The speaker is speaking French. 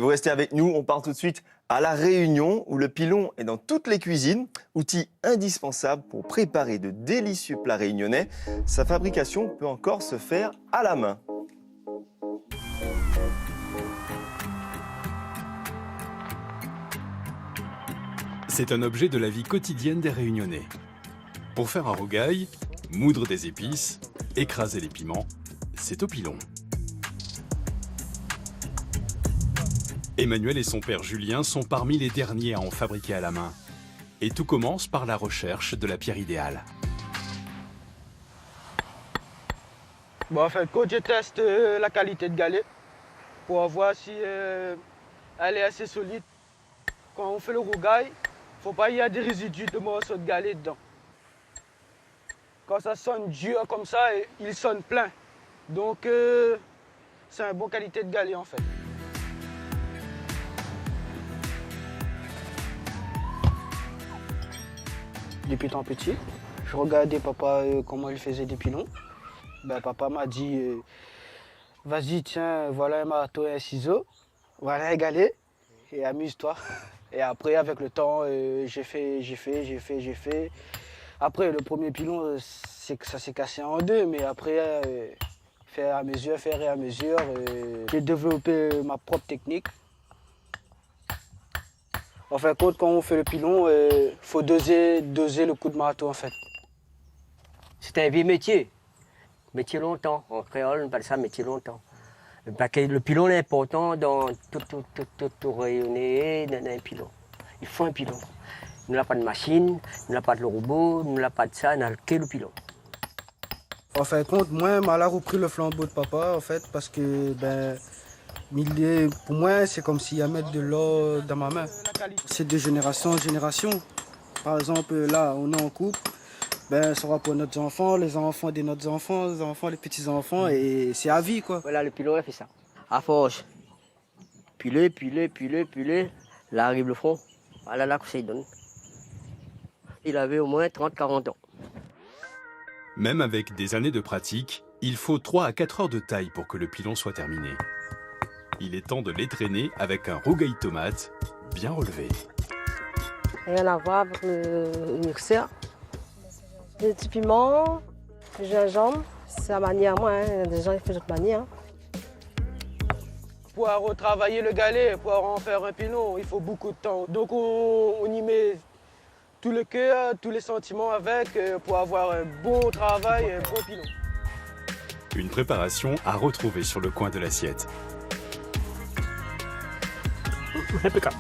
Vous restez avec nous, on part tout de suite à La Réunion où le pilon est dans toutes les cuisines, outil indispensable pour préparer de délicieux plats réunionnais. Sa fabrication peut encore se faire à la main. C'est un objet de la vie quotidienne des Réunionnais. Pour faire un rougail, moudre des épices, écraser les piments, c'est au pilon. Emmanuel et son père Julien sont parmi les derniers à en fabriquer à la main. Et tout commence par la recherche de la pierre idéale. Bon, en fait, quand je teste la qualité de galets pour voir si elle est assez solide. Quand on fait le rougail, il ne faut pas y avoir des résidus de morceaux de galets dedans. Quand ça sonne dur comme ça, il sonne plein. Donc, c'est une bonne qualité de galet en fait. Depuis tant petit, je regardais papa comment il faisait des pilons. Ben, papa m'a dit, vas-y, tiens, voilà un marteau et un ciseau, voilà un galet, et amuse-toi. Et après, avec le temps, j'ai fait. Après, le premier pilon, c'est que ça s'est cassé en deux, mais après, faire à mesure, j'ai développé ma propre technique. En fin de compte, quand on fait le pilon, il faut doser le coup de marteau, en fait. C'était un vieux métier. Métier longtemps. En créole, on appelle ça métier longtemps. Parce que le pilon est important dans tout rayonner dans un pilon. Il faut un pilon. Nous n'avons pas de machine, nous n'avons pas de robot, nous n'avons pas de ça, nous n'avons que le pilon. En fin de compte, moi, m'a repris le flambeau de papa, en fait, parce que, pour moi, c'est comme s'il y a mettre de l'or dans ma main. C'est de génération en génération. Par exemple, là, on est en couple, ça sera pour nos enfants, les enfants de nos enfants, les enfants, les petits-enfants, et c'est à vie, quoi. Voilà, le pilon, il fait ça. À forge. Piler. Là arrive le front. Voilà là que ça donne. Il avait au moins 30-40 ans. Même avec des années de pratique, il faut 3 à 4 heures de taille pour que le pilon soit terminé. Il est temps de l'étraîner avec un rougail tomate bien relevé. Rien à voir avec le mixeur. Des petits piments, du gingembre, c'est la manière, moi, hein. Des gens ils font d'autres manières. Pour retravailler le galet, pour en faire un pilon, il faut beaucoup de temps. Donc on y met tout le cœur, tous les sentiments avec pour avoir un bon travail, un bon pilon. Une préparation à retrouver sur le coin de l'assiette. Impeccable.